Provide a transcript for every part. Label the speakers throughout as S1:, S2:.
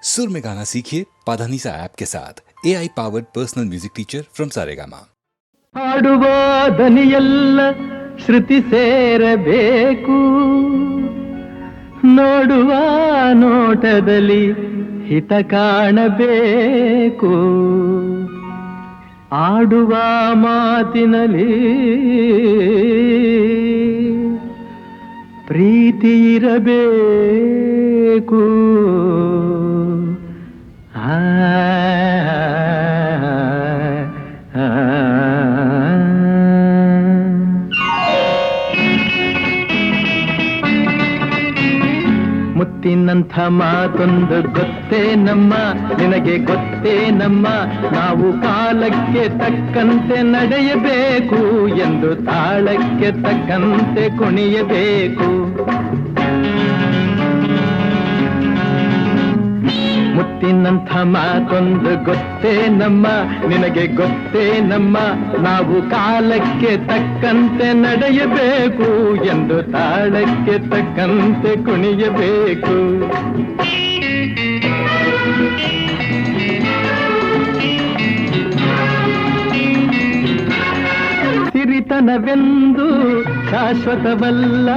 S1: सुर में गाना सीखिए पाधानीसा ऐप के साथ AI powered personal music teacher from Saregama.
S2: ಹಾಡುವ ದನಿಯೆಲ್ಲ ಶ್ರುತಿ ಸೇರಬೇಕು, ನೋಡುವ ನೋಟದಲ್ಲಿ ಹಿತ ಕಾಣಬೇಕು, ಆಡುವ ಮಾತಿನಲ್ಲಿ ಪ್ರೀತಿ ಇರಬೇಕು. ಮುತ್ತಿನಂಥ ಮಾತೊಂದು ಗೊತ್ತೇ ನಮ್ಮ, ನಿನಗೆ ಗೊತ್ತೇ ನಮ್ಮ, ನಾವು ಕಾಲಕ್ಕೆ ತಕ್ಕಂತೆ ನಡೆಯಬೇಕು ಎಂದು ತಾಳಕ್ಕೆ ತಕ್ಕಂತೆ ಕುಣಿಯಬೇಕು. ಮುತ್ತಿನಂಥ ಮಾತೊಂದು ಗೊತ್ತೇ ನಮ್ಮ, ನಿನಗೆ ಗೊತ್ತೇ ನಮ್ಮ, ನಾವು ಕಾಲಕ್ಕೆ ತಕ್ಕಂತೆ ನಡೆಯಬೇಕು ಎಂದು ತಾಳಕ್ಕೆ ತಕ್ಕಂತೆ ಕುಣಿಯಬೇಕು. ಸಿರಿತನವೆಂದು ಶಾಶ್ವತವಲ್ಲ,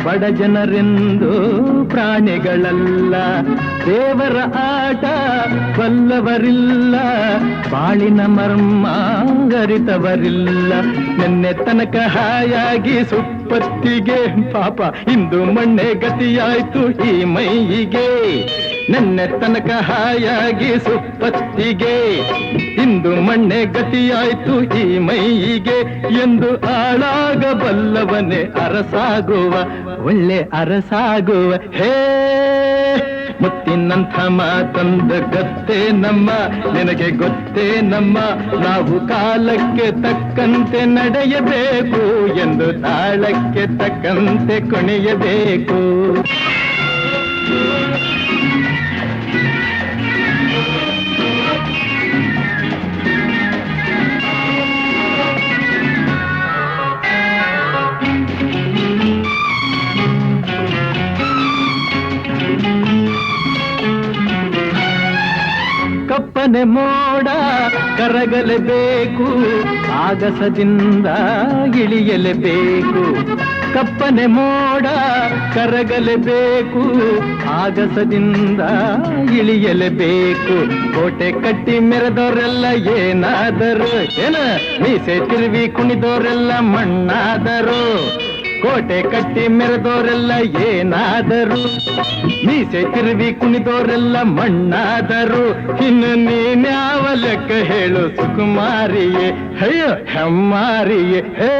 S2: ಬಡ ಜನರೆಂದು ಪ್ರಾಣಿಗಳಲ್ಲ, ದೇವರ ಆಟ ಬಲ್ಲವರಿಲ್ಲ, ಬಾಳಿನ ಮರ್ಮ ಅರಿತವರಿಲ್ಲ. ನಿನ್ನೆ ತನಕ ಹಾಯಾಗಿ ಸುಪ್ಪತ್ತಿಗೆ ಪಾಪ ಇಂದು ಮಣ್ಣೆ ಗತಿಯಾಯ್ತು ಈ ಮೈಯಿಗೆ. ನಿನ್ನೆ ತನಕ ಹಾಯಾಗಿ ಸುಪ್ಪತ್ತಿಗೆ ಇಂದು ಮಣ್ಣೆ ಗತಿಯಾಯ್ತು ಈ ಮೈಯಿಗೆ ಎಂದು ಆಳಾಗಬಲ್ಲವನೇ ಅರಸಾಗುವ, ಒಳ್ಳೆ ಅರಸಾಗುವ. ಹೇ ಮುತ್ತಿನಂಥ ಮಾತೊಂದು ಗೊತ್ತೇ ನಮ್ಮ, ನಿನಗೆ ಗೊತ್ತೇ ನಮ್ಮ, ನಾವು ಕಾಲಕ್ಕೆ ತಕ್ಕಂತೆ ನಡೆಯಬೇಕು ಎಂದು ತಾಳಕ್ಕೆ ತಕ್ಕಂತೆ ಕುಣಿಯಬೇಕು. ಕಪ್ಪನೆ ಮೋಡ ಕರಗಲೇಬೇಕು, ಆಗಸದಿಂದ ಇಳಿಯಲೇಬೇಕು. ಕಪ್ಪನೆ ಮೋಡ ಕರಗಲೇಬೇಕು, ಆಗಸದಿಂದ ಇಳಿಯಲೇಬೇಕು. ಕೋಟೆ ಕಟ್ಟಿ ಮೆರೆದವರೆಲ್ಲ ಏನಾದರು, ಏನ ಮೀಸೆ ತಿರುವಿ ಕುಣಿದವರೆಲ್ಲ ಮಣ್ಣಾದರು. ಕೋಟೆ ಕಟ್ಟಿ ಮೆರೆದವರೆಲ್ಲ ಏನಾದರು, ಮೀಸೆ ತಿರುವಿ ಕುಣಿದವರೆಲ್ಲ ಮಣ್ಣಾದರು. ಇನ್ನು ನೀನ್ಯಾವ ಲೆಕ್ಕ ಹೇಳು ಸುಕುಮಾರಿಯೇ, ಅಯ್ಯೋ ಹೆಮ್ಮಾರಿಯೇ. ಹೇ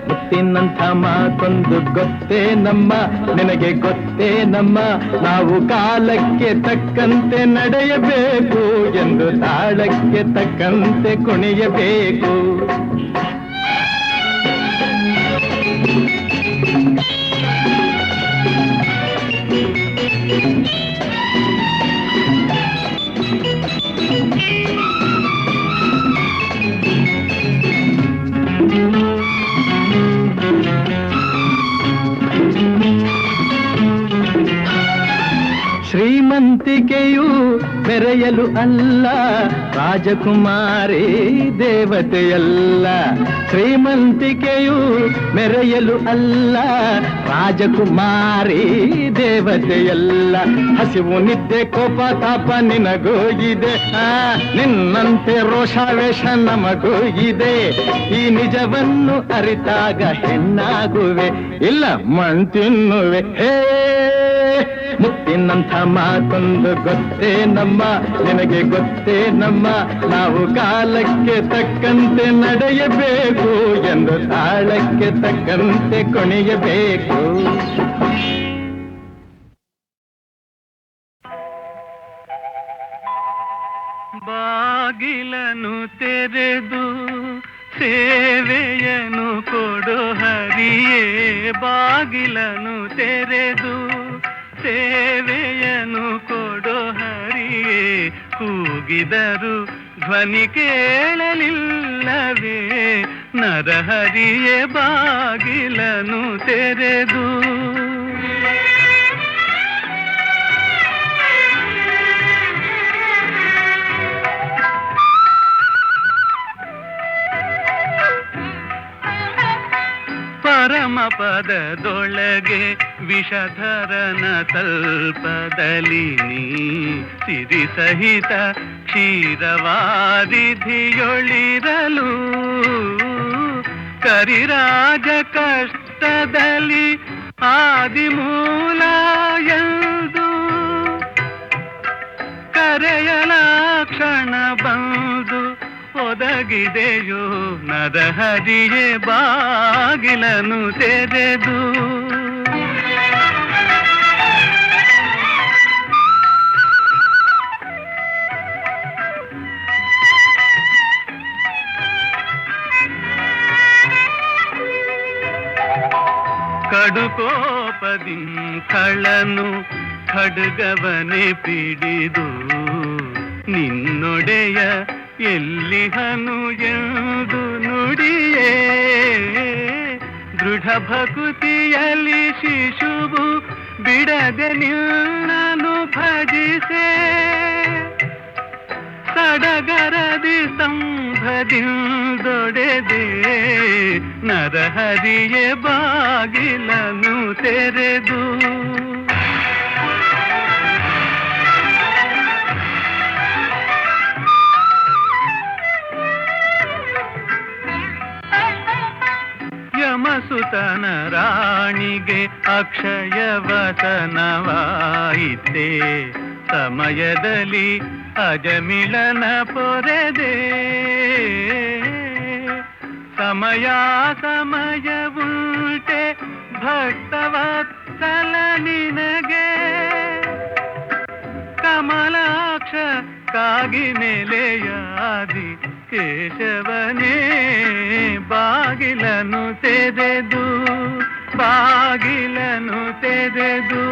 S2: ಮುತ್ತಿನಂಥ ಮಾತೊಂದು ಗೊತ್ತೇ ನಮ್ಮ, ನಿನಗೆ ಗೊತ್ತೇ ನಮ್ಮ, ನಾವು ಕಾಲಕ್ಕೆ ತಕ್ಕಂತೆ ನಡೆಯಬೇಕು ಎಂದು ತಾಳಕ್ಕೆ ತಕ್ಕಂತೆ ಕುಣಿಯಬೇಕು. ಶ್ರೀಮಂತಿಕೆಯು ಬೆರೆಯಲು ಅಲ್ಲ, ರಾಜಕುಮಾರಿ ದೇವತೆಯಲ್ಲ. ಶ್ರೀಮಂತಿಕೆಯು ಮೆರೆಯಲು ಅಲ್ಲ, ರಾಜಕುಮಾರಿ ದೇವತೆಯಲ್ಲ. ಹಸಿವು ನಿದ್ದೆ ಕೋಪ ತಾಪ ನಿನಗೂ ಇದೆ, ನಿನ್ನಂತೆ ರೋಷಾವೇಶ ನಮಗೂ ಇದೆ. ಈ ನಿಜವನ್ನು ಅರಿತಾಗ ಹೆಣ್ಣಾಗುವೆ, ಇಲ್ಲ ಮಣ್ ತಿನ್ನುವೆ. ಹೇ ಮುತ್ತಿನಂಥ ಮಾತೊಂದು ಗೊತ್ತೇ ನಮ್ಮ, ನಿನಗೆ ಗೊತ್ತೇ ನಮ್ಮ, ನಾವು ಕಾಲಕ್ಕೆ ತಕ್ಕಂತೆ ನಡೆಯಬೇಕು ಎಂದು ತಾಳಕ್ಕೆ ತಕ್ಕಂತೆ ಕುಣಿಯಬೇಕು. ಬಾಗಿಲನು ತೆರೆದು ಸೇವೆಯನು ಕೊಡು ಹರಿಯೇ, ಬಾಗಿಲನು ತೆರೆದು ಸೇವೆಯನು ಕೊಡು ಹರಿಯೇ. ಕೂಗಿದರು ಧ್ವನಿ ಕೇಳಲಿಲ್ಲವೇ, ನರಹರಿಯೇ ಬಾಗಿಲನು ತೆರೆದು. ಪದದೊಳಗೆ ವಿಷಧರನ ತಲ್ಪದಲ್ಲಿ ನೀ ಸಿರಿ ಸಹಿತ ಕ್ಷೀರವಾರಿಧಿಯೊಳಿರಲು ಕರಿರಾಜ ಕಷ್ಟದಲ್ಲಿ ಆದಿಮೂಲ ಎಂದು ಕರೆಯಲ ಕ್ಷಣ ಬಂದು ಒದಗಿದೆಯೋ ನರಹರಿಯೇ ಬಾಗಿಲನು ತೆರೆದು ಕಡುಕೋಪದಿಂ ಖಳನು ಖಡ್ಗವನೆ ಪಿಡಿದು ನಿನ್ನೊಡೆಯ ಎಲ್ಲಿಹನು ಎಂದು ನುಡಿಯೇ ದೃಢ ಭಕುತಿಯಲ್ಲಿ ಶಿಶುವು ಬಿಡದೆ ನಿನ್ನನು ಭಜಿಸೆ ಸಡಗರದಿ ಸಂಭದಿಂದೊಡೆದೆ ನರಹರಿಯೇ ಬಾಗಿಲನು ತೆರೆದು ಯಮಸುತನ ರಾಣಿಗೆ ಅಕ್ಷಯವಸನವಾಯಿತೆ ಸಮಯದಲ್ಲಿ ಅಜಮಿಳನ ಪೊರೆದೆ ಸಮಯುಂಟೆ ಭಕ್ತವತ್ಸಲ ನಿನಗೆ ಕಮಲಾಕ್ಷ ಕಾಗಿ ನೆಲೆಯಾದಿ ಕೇಶವನೇ ಬಾಗಿಲನು ತೆರೆದು ಬಾಗಿಲನು ತೆರೆದು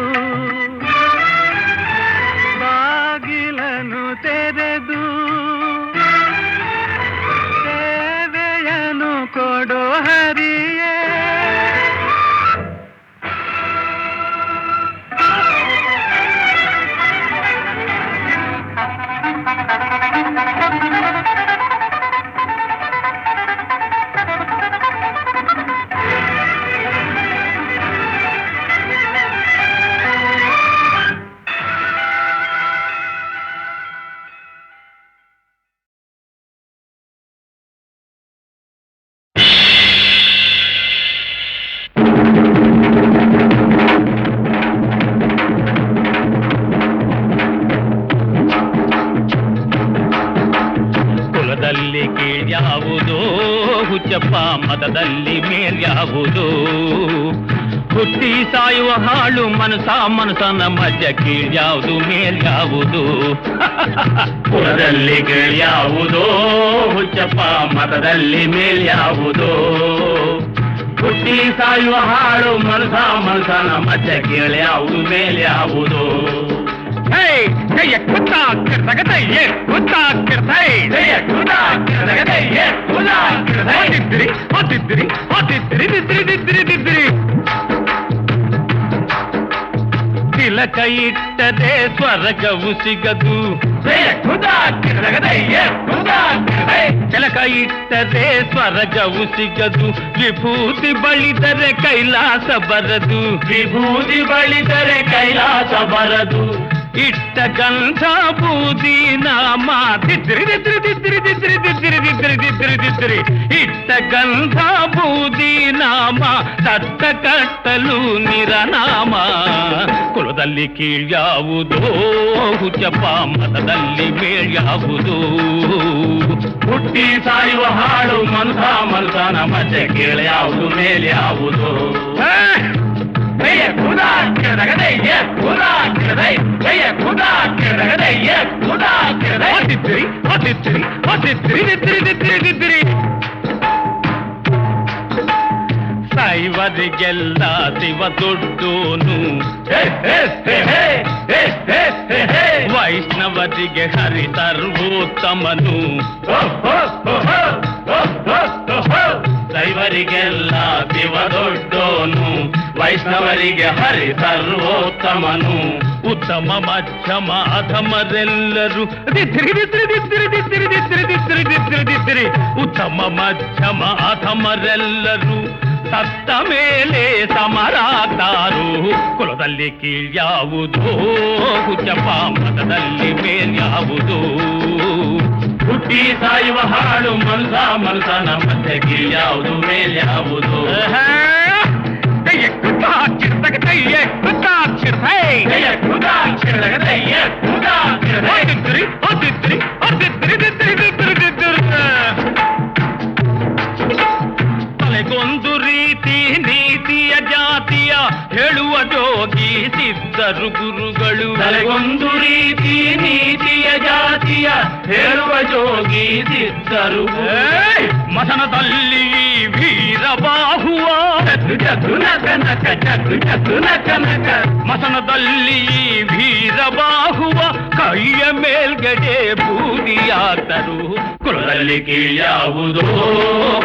S2: ಬಾಗಿಲನು ತೆರೆದು ಸೇವೆಯನು ಕೊಡೋ ಹರಿಯೇ
S3: ಕೀಳ್ಯಾವುದೋ ಹುಚ್ಚಪ್ಪ ಮತದಲ್ಲಿ ಮೇಲ್ಯಾವುದೋ ಹುಟ್ಟಿ ಸಾಯುವ ಹಾಳು ಮನಸನ ಮಧ್ಯ ಕೀಳ್ಯಾವುದು ಮೇಲ್ಯಾವುದು ಕುಲದಲ್ಲಿ ಕೀಳ್ಯಾವುದೋ ಹುಚ್ಚಪ್ಪ ಮತದಲ್ಲಿ ಮೇಲ್ಯಾವುದೋ ಹುಟ್ಟಿ ಸಾಯುವ ಹಾಳು ಮನಸನ ಮಧ್ಯ ಕೀಳ್ಯಾವುದು ಮೇಲ್ಯಾವುದು ಜಯ ಕುತ್ತಾ ಕಿರ್ತಗದಯ್ಯೇ ಕುತ್ತಾ ಕಿರ್ತೈ ಜಯ ಕುತ್ತಾ ಕಿರ್ತಗದಯ್ಯೇ ಕುತ್ತಾ ಕಿರ್ತೈ ದಿದ್ರಿ ದಿದ್ರಿ ದಿದ್ರಿ ದಿದ್ರಿ ದಿದ್ರಿ ದಿದ್ರಿ ತಿಲಕ ಇಟ್ಟರೆ ಸ್ವರ್ಗವು ಸಿಗದು ಜಯ ಕುತ್ತಾ ಕಿರ್ತಗದಯ್ಯೇ ಕುತ್ತಾ ಕಿರ್ತೈ ತಿಲಕ ಇಟ್ಟರೆ ಸ್ವರ್ಗವು ಸಿಗದು ವಿಭೂತಿ ಬಳಿದರೆ ಕೈಲಾಸ ಬರದು ವಿಭೂತಿ ಬಳಿದರೆ ಕೈಲಾಸ ಬರದು ಇಟ್ಟ ಗಂಧ ಬೂದಿ ನಾಮ ದಿದ್ರಿ ದಿದ್ರಿ ದಿದ್ರಿ ದಿದ್ರಿ ದಿದ್ರಿ ದಿದ್ರಿ ದಿದ್ರಿ ದಿದ್ರಿ ಇಟ್ಟ ಗಂಧ ಬೂದಿ ನಾಮ ತಟ್ಟ ಕಟ್ಟಲು ನಿರನಾಮ ಕುಲದಲ್ಲಿ ಕೀಳ್ಯಾವುದೋ ಹುಚ್ಚಪ್ಪ ಮತದಲ್ಲಿ ಮೇಳ್ಯಾವುದು ಹುಟ್ಟಿ ಸಾಯುವ ಹಾಳು ಮನಸನ ಮಧ್ಯೆ ಕೀಳ್ಯಾವುದು ಮೇಲ್ಯಾವುದು ಜಯ ಖುದಾ ಕಿರದಗದಯ್ಯ ಖುದಾ ಕಿರದೈ ಜಯ ಖುದಾ ಕಿರದಗದಯ್ಯ ಖುದಾ ಕಿರದೈ ದಿದ್ರಿ ದಿದ್ರಿ ದಿದ್ರಿ ದಿದ್ರಿ ದಿದ್ರಿ ದಿದ್ರಿ ಸಾಯುವರಿಗೆಲ್ಲ ಶಿವ ದೊಡ್ಡೋನು ವೈಷ್ಣವರಿಗೆ ಹರಿ ಸರ್ವೋತ್ತಮನು ದೈವರಿಗೆಲ್ಲ ಶಿವ ದೊಡ್ಡೋನು ವೈಷ್ಣವರಿಗೆ ಹರಿ ಸರ್ವೋತ್ತಮನು ಉತ್ತಮ ಮಧ್ಯಮ ಅಧಮರೆಲ್ಲರೂ ದಿದ್ರಿ ದಿದ್ರಿ ದಿದ್ರಿ ದಿದ್ರಿ ದಿದ್ರಿ ದಿದ್ರಿ ದಿದ್ರಿ ದಿದ್ರಿ ಉತ್ತಮ ಮಧ್ಯಮ ಅಧಮರೆಲ್ಲರೂ ಸತ್ತ ಮೇಲೆ ಸಮರಾಗ್ತಾರು ಕುಲದಲ್ಲಿ ಕೀಳ್ಯಾವುದು ಹುಚ್ಚಪ್ಪ ಮತದಲ್ಲಿ ಮೇಲ್ಯಾವುದು ಹುಟ್ಟಿ ಸಾಯುವ ಹಾಳು ಮನಸನ ಮತ್ತೆ ಕೀಳ್ಯಾವುದು ಮೇಲ್ಯಾವುದು ತಲೆಗೊಂದು ರೀತಿ ನೀತಿಯ ಜಾತಿಯ ಹೇಳುವ ಜೋಗಿ ಸಿದ್ಧರು ಗುರುಗಳು ತಲೆಗೊಂದು ರೀತಿ ನೀತಿಯ ಜಾತಿಯ ಹೇಳುವ ಜೋಗಿ ಸಿದ್ಧರು ಮಸನದಲ್ಲಿ ವೀರಬಾಹುವ ಜಗ್ಗು ನಕ ನಕ ಜಗ್ಗು ನಕ ನಕ ಮಸನದಲ್ಲಿ ವೀರಬಾಹುವ ಕೈಯ ಮೇಲ್ಗಡೆ ಬೂದಿಯಾದರು ಕುಲದಲ್ಲಿ ಕೀಳ್ಯಾವುದೋ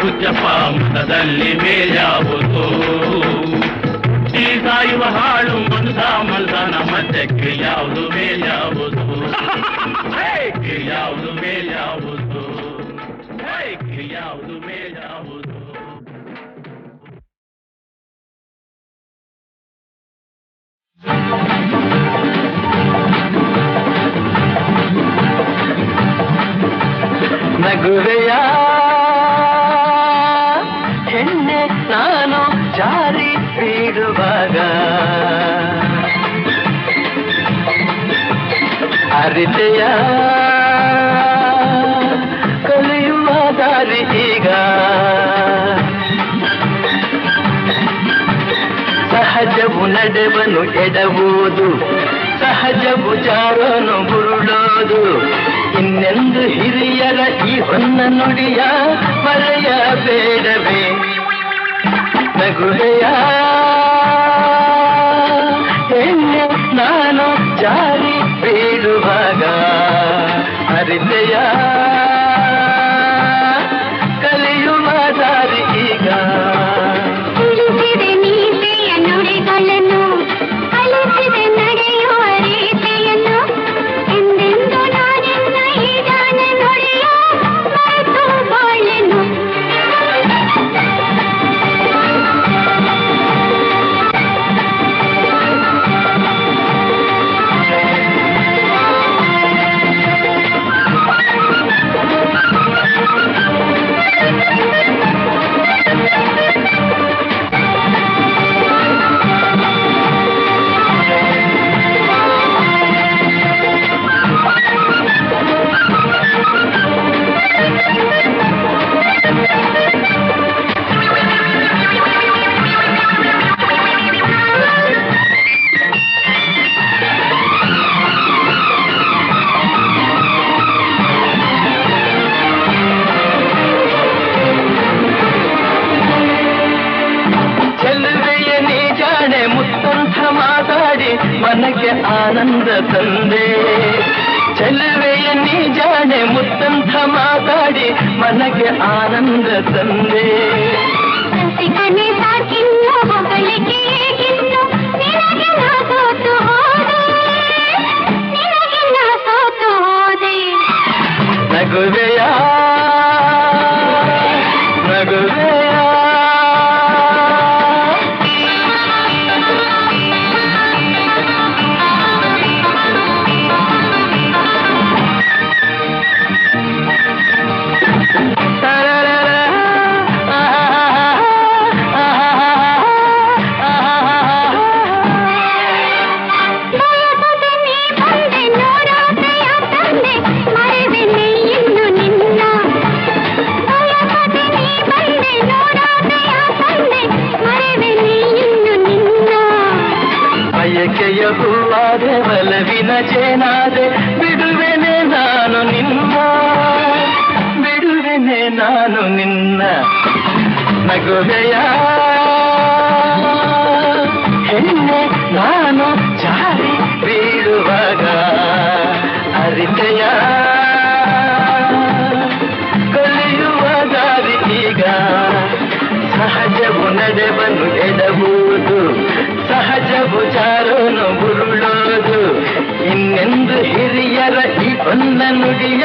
S3: ಹುಚ್ಚಪ್ಪ ಮತದಲ್ಲಿ ಮೇಲ್ಯಾವುದೋ ಸಾಯುವ ಹಾಳು ಮನಸನ ಮತ್ತೆ ಕೀಳ್ಯಾವುದು ಮೇಲ್ಯಾವುದು ಕೀಳ್ಯಾವುದು ಮೇಲ್ಯಾವುದು ಕೀಳ್ಯಾವುದು ಮೇಲ್ಯಾವುದು
S4: ನಗುವೆಯ ಹೆಣ್ಣೆ ನಾನು ಜಾರಿ ಬೀಳುವಾಗ ಅರಿತೆಯ ಕಲಿಯುವ ದಾರಿ ಈಗ ಸಹಜವು ನಡೆವನು ಎಡವುದು ಸಹಜವು ಜಾರನು ಬುರುಳೋದು ಇನ್ನೆಂದು ಹಿರಿಯರ ಈ ಹೊನ್ನ ನುಡಿಯ ಮರೆಯಬೇಡವೇ ನಗುವೆಯ ಹೆಣ್ಣೆ ನಾನು ಜಾರಿ ಬೀಳುವಾಗ ಅರಿತೆಯ ಕಲಿಯುವ ದಾರಿ ಈಗ
S5: ನೀತಿಯ ನುಡಿಗಳನ್ನು ಕಲಿಸಿದೆ ನಡೆಯುವ ರೀತಿಯನ್ನು ಎಂದೆಂದು ನಾನಿನ್ನ ಈ ಗಾನ ನುಡಿಯ ಮರೆತು ಬಾಳೆನು
S4: ಮನಕ್ಕೆ ಆನಂದ ತಂದೆ ಚೆಲುವೆಯ ನೀ ಜಾಣೆ ಮುತ್ತಂಥ ಮಾತಾಡಿ ಮನಕ್ಕೆ ಆನಂದ ತಂದೆ
S5: ರಸಿಕನೆ ಸಾಕಿನ್ನು ಹೊಗಳಿಕೆ ಏಕಿನ್ನು ನಿನಗೆ ನಾ ಸೋತು ಹೋದೆ ನಿನಗೆ ನಾ ಸೋತು ಹೋದೆ
S4: ನಗುವೆಯ ನಗುವೆಯ ಬಯಕೆಯ ಹೂವಾದೆ ಬಲವಿನ ಚೇನಾದೆ ಬಿಡುವೆನೆ ನಾನು ನಿನ್ನ ಬಿಡುವೆನೆ ನಾನು ನಿನ್ನ ನಗುವೆಯ ಹೆಣ್ಣೆ ನಾನು ಜಾರಿ ಬೀಳುವಾಗ ಅರಿತೆಯ ಕಲಿಯುವ ದಾರಿ ಈಗ ಸಹಜವು ನಡೆವನು ಎಡಬಹುದು ಸಹಜವು ಜಾರನು ಬುರುಳೋದು ಇನ್ನೆಂದು ಹಿರಿಯರ ಈ ಹೊನ್ನ ನುಡಿಯ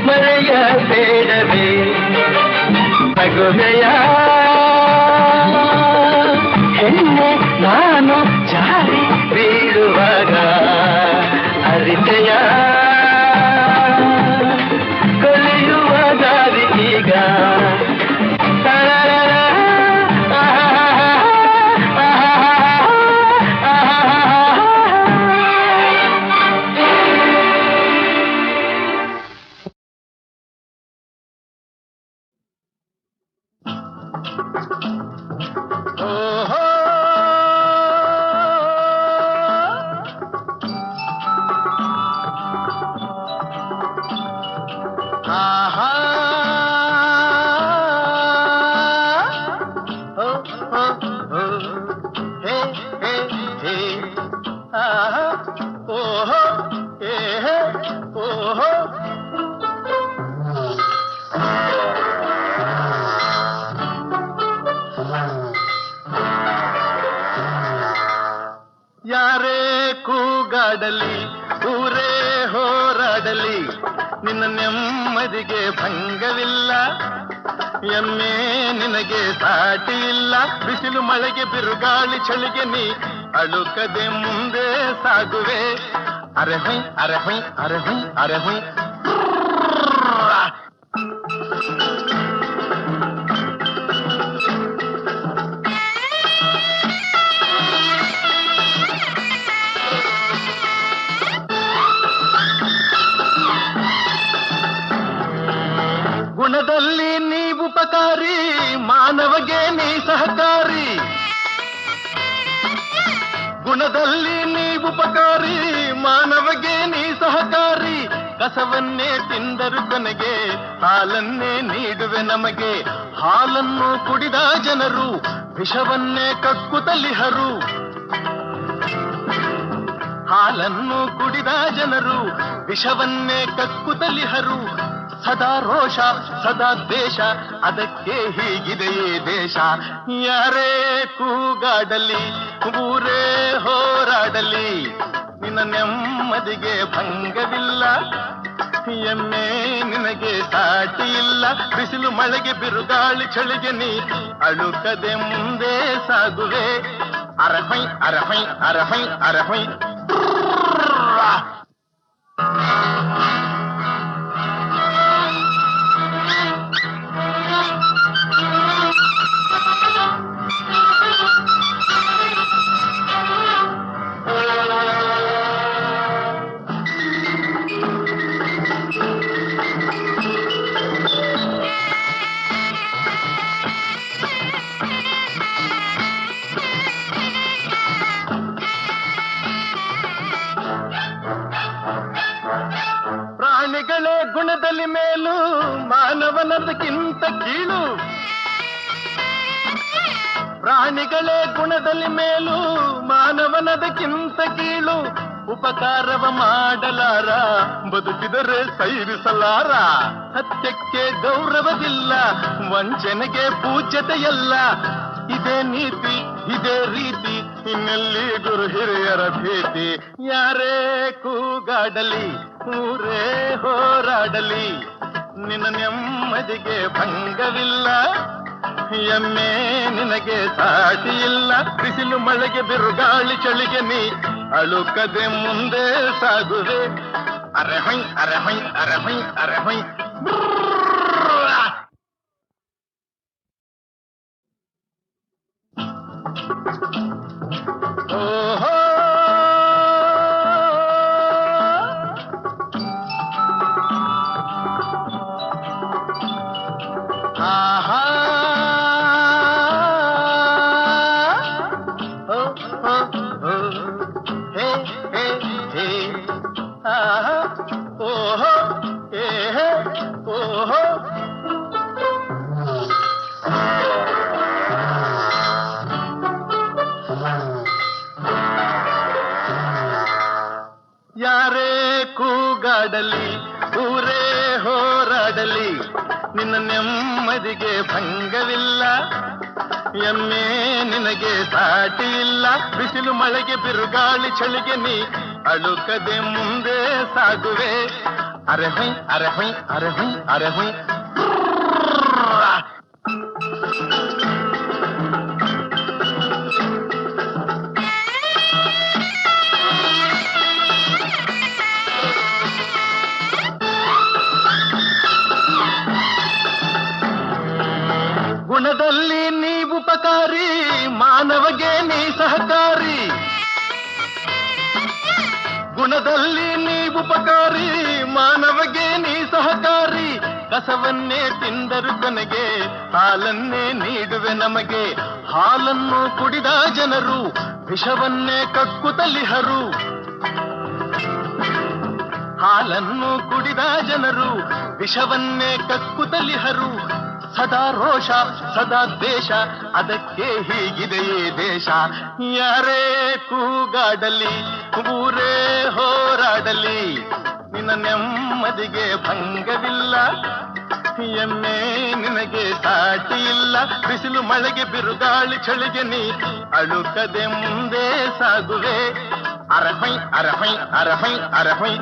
S4: ಮರೆಯಬೇಡವೇ ನಗುವೆಯ
S6: ಕೂಗಾಡಲಿ ಊರೇ ಹೋರಾಡಲಿ ನಿನ್ನ ನೆಮ್ಮದಿಗೆ ಭಂಗವಿಲ್ಲ ಎಮ್ಮೆ ನಿನಗೆ ಸಾಟಿ ಇಲ್ಲ ಬಿಸಿಲು ಮಳೆಗೆ ಬಿರುಗಾಳಿ ಚಳಿಗೆ ನೀ ಅಳುಕದೆ ಮುಂದೆ ಸಾಗುವೆ ಅರೆ ಹೊಯ್ ಅರೆ ಹೊಯ್ ಅರೆ ಹೊಯ್ ಅರೆ ಹೊಯ್ ಗುಣದಲ್ಲಿ ನೀ ಉಪಕಾರಿ ಮಾನವಗೆ ನೀ ಸಹಕಾರಿ ಗುಣದಲ್ಲಿ ನೀ ಉಪಕಾರಿ ಮಾನವಗೆ ನೀ ಸಹಕಾರಿ ಕಸವನ್ನೇ ತಿಂದರು ಕೊನೆಗೆ ಹಾಲನ್ನೇ ನೀಡುವೆ ನಮಗೆ ಹಾಲನ್ನು ಕುಡಿದ ಜನರು ವಿಷವನ್ನೇ ಕಕ್ಕುತ್ತಲಿಹರು ಹಾಲನ್ನು ಕುಡಿದ ಜನರು ವಿಷವನ್ನೇ ಕಕ್ಕುತ್ತಲಿಹರು ಸದಾ ರೋಷ ಸದಾ ದ್ವೇಷ ಅದಕ್ಕೆ ಹೀಗಿದೆಯೇ ದೇಶ ಯಾರೇ ಕೂಗಾಡಲಿ ಊರೇ ಹೋರಾಡಲಿ ನಿನ್ನ ನೆಮ್ಮದಿಗೆ ಭಂಗವಿಲ್ಲ ಎಮ್ಮೆ ನಿನಗೆ ಸಾಟಿ ಇಲ್ಲ ಬಿಸಿಲು ಮಳೆಗೆ ಬಿರುಗಾಳಿ ಚಳಿಗೆ ನೀ ಅಳುಕದೆ ಮುಂದೆ ಸಾಗುವೆ ಅರಹೈ ಅರಹೈ ಅರಹೈ ಅರಹೈ ಪ್ರಾಣಿಗಳೇ ಗುಣದಲ್ಲಿ ಮೇಲು ಮಾನವನದಕ್ಕಿಂತ ಕೀಳು ಪ್ರಾಣಿಗಳೇ ಗುಣದಲ್ಲಿ ಮೇಲು ಮಾನವನದಕ್ಕಿಂತ ಕೀಳು ಉಪಕಾರವ ಮಾಡಲಾರ ಬದುಕಿದರೆ ಸೈರಿಸಲಾರ ಸತ್ಯಕ್ಕೆ ಗೌರವವಿಲ್ಲ ವಂಚನೆಗೆ ಪೂಜ್ಯತೆಯಲ್ಲ ಇದೇ ನೀತಿ ಇದೇ ರೀತಿ ಇನ್ನೆಲ್ಲಿ ಗುರು ಹಿರಿಯರ ಭೀತಿ ಯಾರೇ ಕೂಗಾಡಲಿ ಊರೇ ಹೋರಾಡಲಿ ನಿನ್ನ ನೆಮ್ಮದಿಗೆ ಭಂಗವಿಲ್ಲ ಎಮ್ಮೆ ನಿನಗೆ ಸಾಟಿ ಇಲ್ಲ ಬಿಸಿಲು ಮಳೆಗೆ ಬಿರುಗಾಳಿ ಚಳಿಗೆ ನೀ ಅಳುಕದೆ ಮುಂದೆ ಸಾಗುವೆ ಅರೆ ಹೊಯ್ ಅರೆ ಹೊಯ್ ಅರೆ ಹೊಯ್ ಅರೆ ಹೊಯ್ ಓಹೋ ಆಹಾ ಓ ಓ ಓ ಹೇ ಹೇ ಹೇ ಆಹಾ ಓಹೋ ಹೇ ಹೇ ಓಹೋ ಯಾರೇ ಕೂಗಾಡಲಿ ಊರೇ ಹೋರಾಡಲಿ ನಿನ್ನ ನೆಮ್ಮದಿಗೆ ಭಂಗವಿಲ್ಲ ಎಮ್ಮೆ ನಿನಗೆ ಸಾಟಿ ಇಲ್ಲ ಬಿಸಿಲು ಮಳೆಗೆ ಬಿರುಗಾಳಿ ಚಳಿಗೆ ನೀ ಅಳುಕದೆ ಮುಂದೆ ಸಾಗುವೆ ಅರೆ ಹೊಯ್ ಅರೆ ಹೊಯ್ ಅರೆ ಹೊಯ್ ಅರೆ ಹೊಯ್ ಗುಣದಲ್ಲಿ ನೀ ಉಪಕಾರಿ ಮಾನವಗೆ ನೀ ಸಹಕಾರಿ ಗುಣದಲ್ಲಿ ನೀ ಉಪಕಾರಿ ಮಾನವಗೆ ನೀ ಸಹಕಾರಿ ಕಸವನ್ನೇ ತಿಂದರು ಕೊನೆಗೆ ಹಾಲನ್ನೇ ನೀಡುವೆ ನಮಗೆ ಹಾಲನ್ನು ಕುಡಿದ ಜನರು ವಿಷವನ್ನೇ ಕಕ್ಕುತ್ತಲಿಹರು ಹಾಲನ್ನು ಕುಡಿದ ಜನರು ವಿಷವನ್ನೇ ಕಕ್ಕುತ್ತಲಿಹರು ಸದಾ ರೋಷ ಸದಾ ದ್ವೇಷ ಅದಕ್ಕೆ ಹೀಗಿದೆಯೇ ದೇಶ ಯಾರೇ ಕೂಗಾಡಲಿ ಊರೇ ಹೋರಾಡಲಿ ನಿನ್ನ ನೆಮ್ಮದಿಗೆ ಭಂಗವಿಲ್ಲ ಎಮ್ಮೆ ನಿನಗೆ ಸಾಟಿ ಇಲ್ಲ ಬಿಸಿಲು ಮಳೆಗೆ ಬಿರುಗಾಳಿ ಚಳಿಗೆ ನೀ ಅಳುಕದೆ ಮುಂದೆ ಸಾಗುವೆ ಅರಹೈ ಅರಹೈ ಅರಹೈ ಅರಹೈ.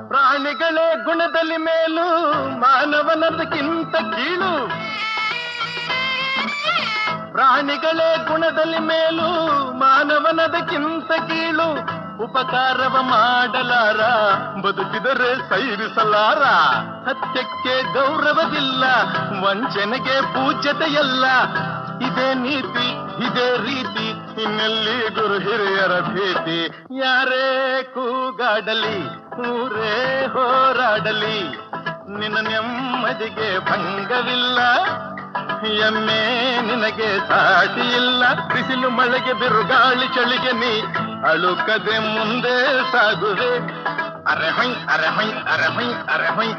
S6: ಪ್ರಾಣಿಗಳೇ ಗುಣದಲ್ಲಿ ಮೇಲು, ಮಾನವನದಕ್ಕಿಂತ ಕೀಳು. ಪ್ರಾಣಿಗಳೇ ಗುಣದಲ್ಲಿ ಮೇಲು, ಮಾನವನದಕ್ಕಿಂತ ಕೀಳು. ಉಪಕಾರವ ಮಾಡಲಾರ, ಬದುಕಿದರೆ ಸೈರಿಸಲಾರ. ಸತ್ಯಕ್ಕೆ ಗೌರವವಿಲ್ಲ, ವಂಚನೆಗೆ ಪೂಜ್ಯತೆಯಲ್ಲ. ಇದೇ ನೀತಿ, ಇದೇ ರೀತಿ, ಇನ್ನೆಲ್ಲಿ ಗುರು ಹಿರಿಯರ ಭೀತಿ. ಯಾರೇ ಕೂಗಾಡಲಿ, ಊರೇ ಹೋರಾಡಲಿ, ನಿನ್ನ ನೆಮ್ಮದಿಗೆ ಭಂಗವಿಲ್ಲ. ಎಮ್ಮೆ ನಿನಗೆ ಸಾಟಿ ಇಲ್ಲ. ಬಿಸಿಲು ಮಳೆಗೆ ಬಿರುಗಾಳಿ ಚಳಿಗೆ ನೀ ಅಳುಕದೆ ಮುಂದೆ ಸಾಗುವೆ. ಅರೆಹೊಯ್ ಅರೆಹೊಯ್ ಅರೆಹೊಯ್ ಅರೆಹೊಯ್.